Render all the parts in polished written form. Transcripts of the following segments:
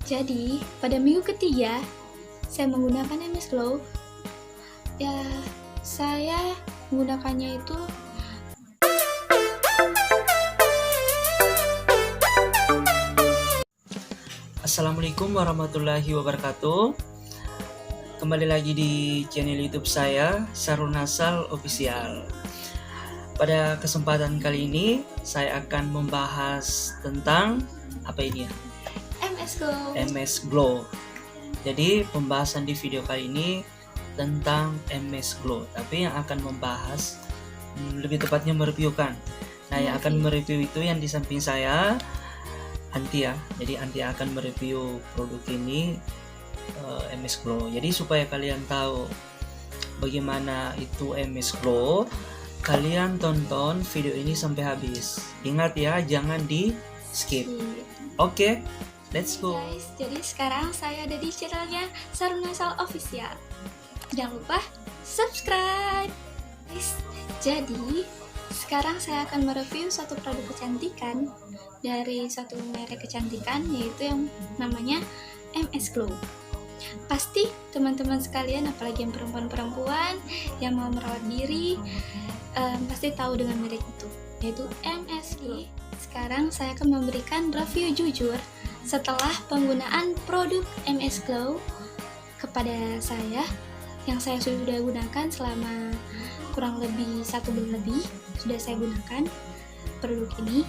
Jadi, pada minggu ketiga, saya menggunakan MS Glow. Ya, saya menggunakannya itu Assalamualaikum warahmatullahi wabarakatuh. Kembali lagi di channel YouTube saya, Sarul Nasal Official. Pada kesempatan kali ini saya akan membahas tentang apa ini ya? MS Glow. MS Glow. Jadi pembahasan di video kali ini tentang MS Glow, tapi yang akan membahas lebih tepatnya mereviewkan. Nah, yang akan mereview itu yang di samping saya, Anti ya. Jadi Anti akan mereview produk ini, MS Glow. Jadi supaya kalian tahu bagaimana itu MS Glow, kalian tonton video ini sampai habis. Ingat ya, jangan di skip. Oke, let's go. Guys, jadi sekarang saya ada di channelnya Sarul Nasal Official. Jangan lupa subscribe. Guys, jadi sekarang saya akan mereview satu produk kecantikan dari satu merek kecantikan, yaitu yang namanya MS Glow. Pasti teman-teman sekalian, apalagi yang perempuan-perempuan yang mau merawat diri, pasti tahu dengan merek itu, yaitu MS Glow. Sekarang saya akan memberikan review jujur setelah penggunaan produk MS Glow kepada saya, yang saya sudah gunakan selama kurang lebih 1 bulan lebih sudah saya gunakan produk ini,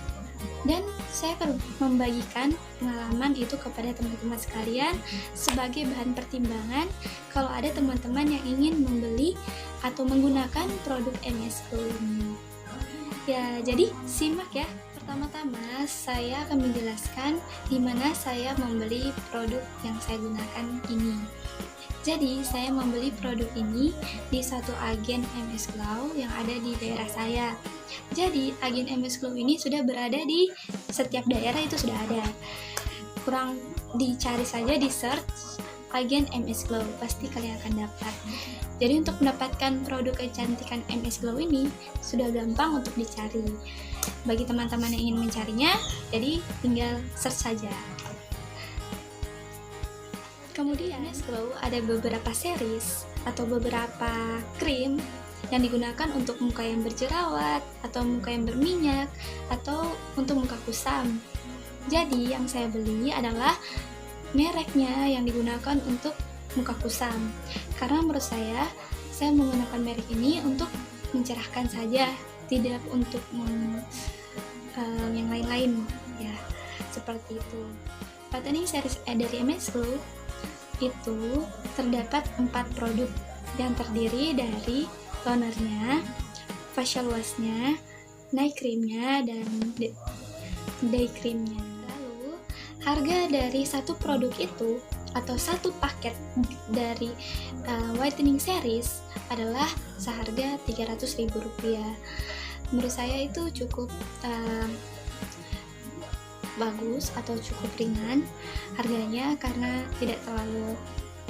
dan saya akan membagikan pengalaman itu kepada teman-teman sekalian sebagai bahan pertimbangan kalau ada teman-teman yang ingin membeli atau menggunakan produk MS Glow ini. Ya, jadi simak ya. Pertama-tama saya akan menjelaskan di mana saya membeli produk yang saya gunakan ini. Jadi, saya membeli produk ini di satu agen MS Glow yang ada di daerah saya. Jadi, agen MS Glow ini sudah berada di setiap daerah, itu sudah ada. Kurang dicari saja, di search agen MS Glow, pasti kalian akan dapat. Jadi, untuk mendapatkan produk kecantikan MS Glow ini sudah gampang untuk dicari. Bagi teman-teman yang ingin mencarinya, jadi tinggal search saja. Kemudian MS Glow ada beberapa series atau beberapa krim yang digunakan untuk muka yang berjerawat atau muka yang berminyak atau untuk muka kusam. Jadi yang saya beli adalah mereknya yang digunakan untuk muka kusam, karena menurut saya menggunakan merek ini untuk mencerahkan saja, tidak untuk yang lain-lain ya, seperti itu. Pada ini series dari MS Glow itu terdapat 4 produk yang terdiri dari tonernya, facial washnya, night creamnya, dan day creamnya. Lalu harga dari satu produk itu atau satu paket dari whitening series adalah seharga Rp300.000. Menurut saya itu cukup bagus atau cukup ringan harganya, karena tidak terlalu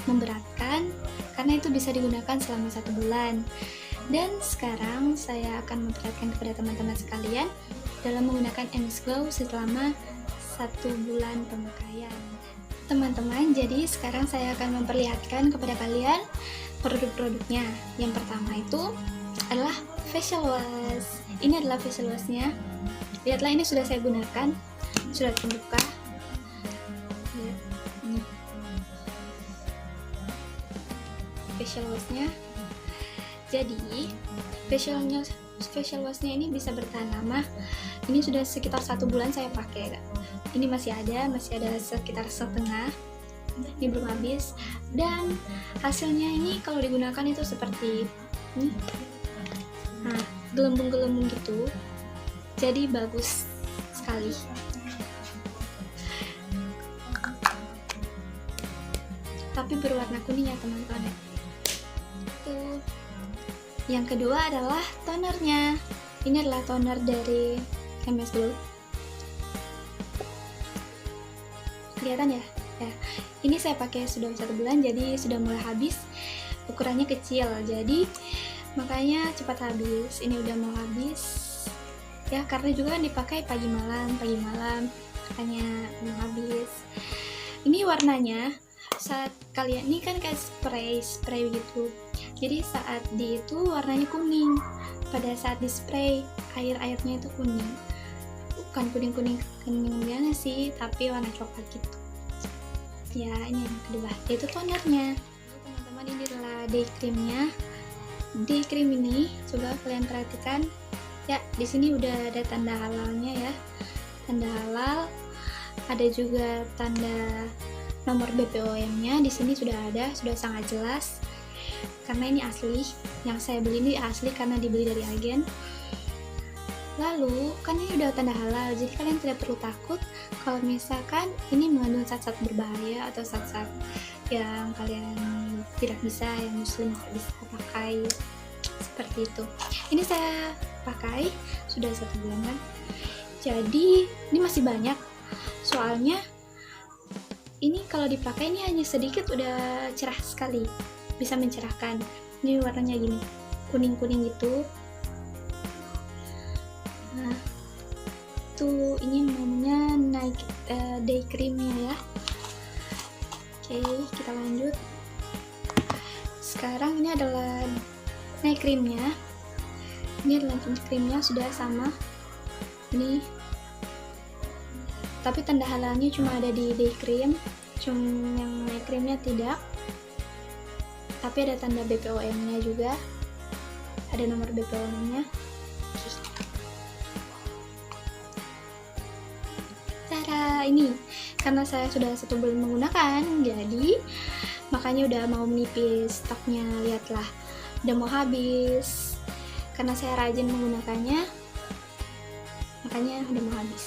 memberatkan, karena itu bisa digunakan selama 1 bulan. Dan sekarang saya akan memperlihatkan kepada teman-teman sekalian dalam menggunakan MS Glow selama 1 bulan pemakaian. Teman-teman, jadi sekarang saya akan memperlihatkan kepada kalian produk-produknya. Yang pertama itu adalah facial wash. Ini adalah facial washnya. Lihatlah, ini sudah saya gunakan, sudah terbuka. Lihat, ini facial washnya. Jadi facial washnya ini bisa bertahan lama. Ini sudah sekitar 1 bulan saya pakai. Ini masih ada sekitar setengah. Ini belum habis. Dan hasilnya ini kalau digunakan itu seperti ini. Nah, gelembung-gelembung gitu. Jadi bagus sekali. Tapi berwarna kuning ya teman-teman. Tuh. Yang kedua adalah tonernya. Ini adalah toner dari MS Glow. Kelihatan ya? Ya. Ini saya pakai sudah 1 bulan, jadi sudah mulai habis. Ukurannya kecil, jadi makanya cepat habis. Ini udah mau habis. Ya, karena juga kan dipakai pagi malam, makanya belum habis. Ini warnanya saat kalian ini kan kayak spray gitu, jadi saat di itu warnanya kuning, pada saat di spray airnya itu kuning, bukan kuning banget sih, tapi warna coklat gitu ya. Ini yang kedua yaitu tonernya. Teman-teman, ini adalah day creamnya. Day cream ini coba kalian perhatikan ya, di sini udah ada tanda halalnya ya, tanda halal, ada juga tanda nomor BPOM-nya. Di sini sudah ada, sudah sangat jelas karena ini asli. Yang saya beli ini asli karena dibeli dari agen. Lalu kan ini udah tanda halal, jadi kalian tidak perlu takut kalau misalkan ini mengandung zat-zat berbahaya atau zat-zat yang kalian tidak bisa, yang muslim tidak bisa pakai, seperti itu. Ini saya pakai sudah 1 bulanan, jadi ini masih banyak, soalnya ini kalau dipakai ini hanya sedikit udah cerah sekali, bisa mencerahkan. Ini warnanya gini, kuning-kuning gitu. Nah, tuh ini namanya day creamnya ya. Oke, kita lanjut. Sekarang ini adalah night creamnya. Ini adalah night creamnya, sudah sama ini, tapi tanda halalnya cuma ada di day cream, cuma yang night creamnya tidak. Tapi ada tanda BPOM-nya juga, ada nomor BPOM-nya. Cara ini karena saya sudah 1 bulan menggunakan, jadi makanya udah mau menipis stoknya. Lihatlah, udah mau habis karena saya rajin menggunakannya, makanya udah mau habis.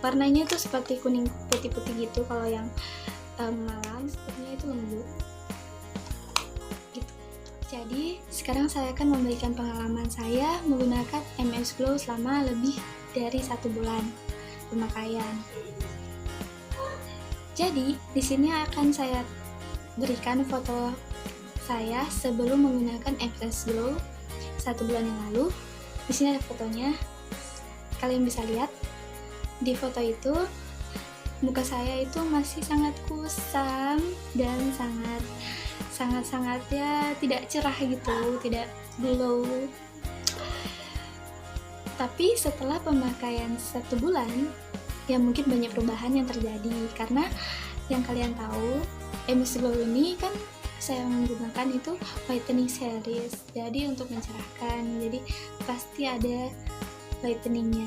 Warnanya tuh seperti kuning putih-putih gitu. Kalau yang malam sepertinya itu lembut gitu. Jadi sekarang saya akan memberikan pengalaman saya menggunakan MS Glow selama lebih dari 1 bulan pemakaian. Jadi di sini akan saya berikan foto saya sebelum menggunakan MS Glow 1 bulan yang lalu. Di sini ada fotonya, kalian bisa lihat. Di foto itu muka saya itu masih sangat kusam dan sangat ya tidak cerah gitu, tidak glow. Tapi setelah pemakaian 1 bulan ya mungkin banyak perubahan yang terjadi, karena yang kalian tahu MS Glow ini kan saya menggunakan itu whitening series, jadi untuk mencerahkan, jadi pasti ada whiteningnya.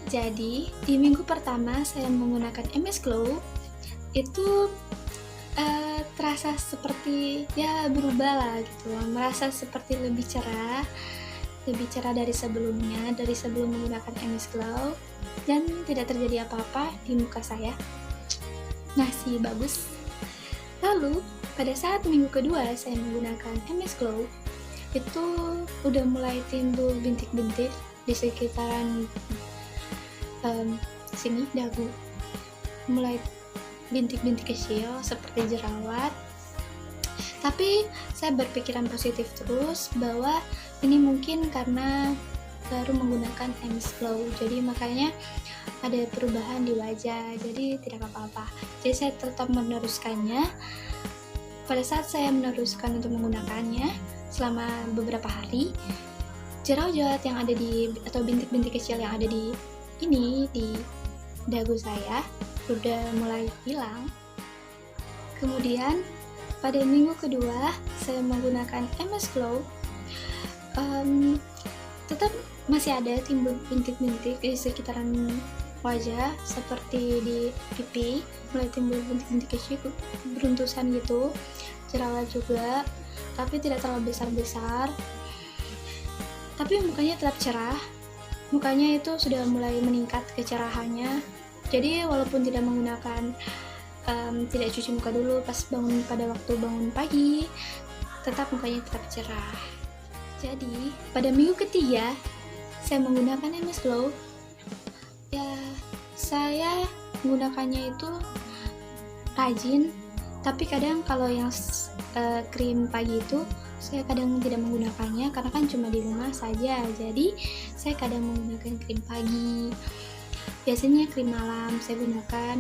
Jadi di minggu pertama saya menggunakan MS Glow itu terasa seperti ya berubah lah gitu, merasa seperti lebih cerah dari sebelumnya, dari sebelum menggunakan MS Glow, dan tidak terjadi apa-apa di muka saya, masih bagus. Lalu pada saat minggu kedua saya menggunakan MS Glow itu udah mulai timbul bintik-bintik di sekitaran sini dagu, mulai bintik-bintik kecil seperti jerawat. Tapi saya berpikiran positif terus bahwa ini mungkin karena baru menggunakan MS Glow, jadi makanya ada perubahan di wajah, jadi tidak apa-apa. Jadi saya tetap meneruskannya. Pada saat saya meneruskan untuk menggunakannya selama beberapa hari, jerawat yang ada di atau bintik-bintik kecil yang ada di dagu saya udah mulai hilang. Kemudian pada minggu kedua saya menggunakan MS Glow, tetap masih ada timbul bintik-bintik di sekitaran wajah, seperti di pipi mulai timbul bintik-bintik kecil beruntusan gitu, jerawat juga, tapi tidak terlalu besar-besar. Tapi mukanya tetap cerah, mukanya itu sudah mulai meningkat kecerahannya. Jadi walaupun tidak menggunakan tidak cuci muka dulu pada waktu bangun pagi, tetap mukanya tetap cerah. Jadi pada minggu ketiga saya menggunakan MS Glow, ya saya menggunakannya itu rajin, tapi kadang kalau yang krim pagi itu saya kadang tidak menggunakannya karena kan cuma di rumah saja, jadi saya kadang menggunakan krim pagi. Biasanya krim malam saya gunakan.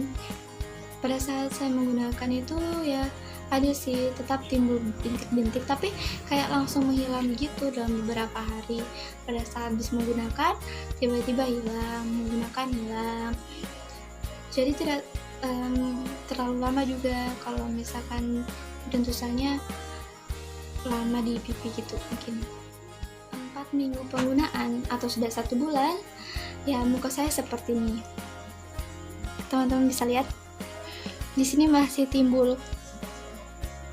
Pada saat saya menggunakan itu ya ada sih tetap timbul bintik-bintik, tapi kayak langsung menghilang gitu dalam beberapa hari. Pada saat habis menggunakan tiba-tiba hilang, menggunakan hilang. Jadi tidak terlalu lama juga kalau misalkan bentusannya lama di pipi gitu. Mungkin 4 minggu penggunaan atau sudah 1 bulan ya muka saya seperti ini. Teman-teman bisa lihat di sini masih timbul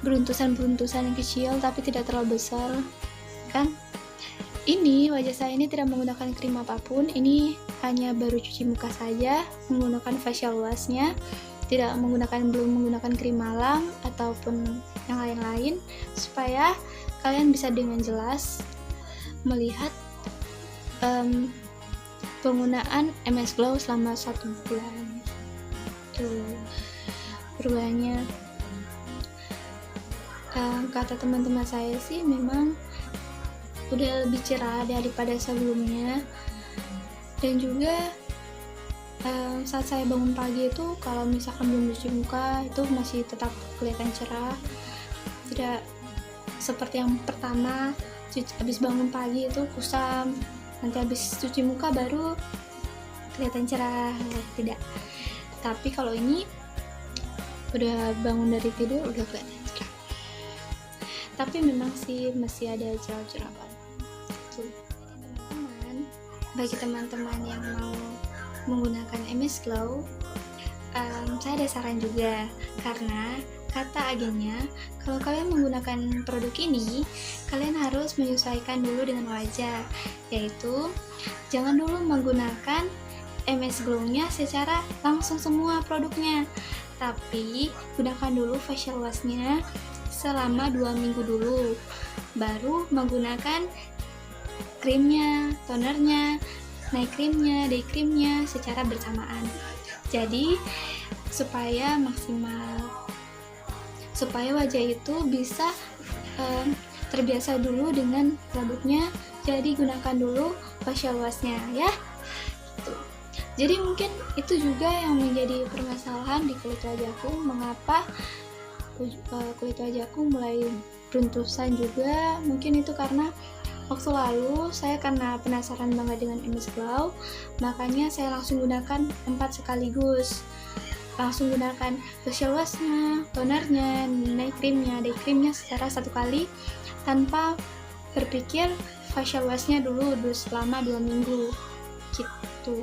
beruntusan-beruntusan yang kecil tapi tidak terlalu besar kan. Ini wajah saya ini tidak menggunakan krim apapun, ini hanya baru cuci muka saja menggunakan facial washnya, belum menggunakan krim malam ataupun yang lain-lain, supaya kalian bisa dengan jelas melihat penggunaan MS Glow selama 1 bulan. Tuh perubahannya. Kata teman-teman saya sih memang udah lebih cerah daripada sebelumnya, dan juga saat saya bangun pagi itu kalau misalkan belum cuci muka itu masih tetap kelihatan cerah, tidak seperti yang pertama habis bangun pagi itu kusam, nanti habis cuci muka baru kelihatan cerah. Tidak, tapi kalau ini udah bangun dari tidur udah kelihatan cerah, tapi memang sih masih ada cerah-cerah. Teman-teman, bagi teman-teman yang mau menggunakan MS Glow, saya ada saran juga, karena kata agennya kalau kalian menggunakan produk ini kalian harus menyesuaikan dulu dengan wajah, yaitu jangan dulu menggunakan MS Glow-nya secara langsung semua produknya, tapi gunakan dulu facial wash-nya selama 2 minggu dulu, baru menggunakan krimnya, tonernya, night creamnya, day creamnya secara bersamaan. Jadi supaya maksimal, supaya wajah itu bisa terbiasa dulu dengan produknya. Jadi gunakan dulu facial washnya ya. Jadi mungkin itu juga yang menjadi permasalahan di kulit wajahku, mengapa kulit wajahku mulai beruntusan juga. Mungkin itu karena waktu lalu saya karena penasaran banget dengan MS Glow, makanya saya langsung gunakan 4 sekaligus. Langsung gunakan facial washnya, tonernya, night creamnya, day creamnya secara 1 kali tanpa berpikir facial washnya dulu selama 2 minggu gitu.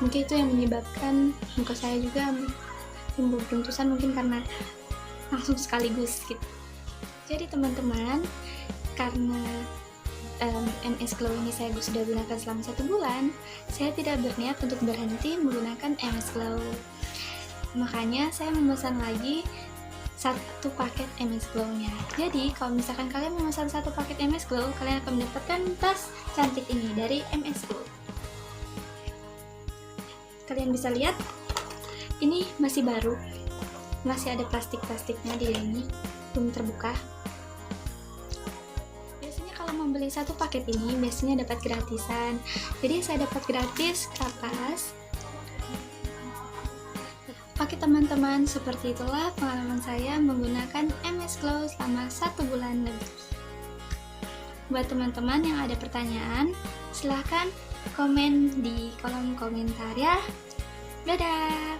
Mungkin itu yang menyebabkan muka saya juga timbul beruntusan, mungkin karena langsung sekaligus gitu. Jadi teman-teman, karena MS Glow ini saya sudah gunakan selama 1 bulan, saya tidak berniat untuk berhenti menggunakan MS Glow. Makanya saya memesan lagi 1 paket MS Glow-nya. Jadi kalau misalkan kalian memesan 1 paket MS Glow, kalian akan mendapatkan tas cantik ini dari MS Glow. Kalian bisa lihat, ini masih baru, masih ada plastik-plastiknya di sini, belum terbuka. Membeli 1 paket ini biasanya dapat gratisan, jadi saya dapat gratis kapas. Oke teman-teman, seperti itulah pengalaman saya menggunakan MS Glow selama 1 bulan lebih. Buat teman-teman yang ada pertanyaan, silahkan komen di kolom komentar ya. Dadah.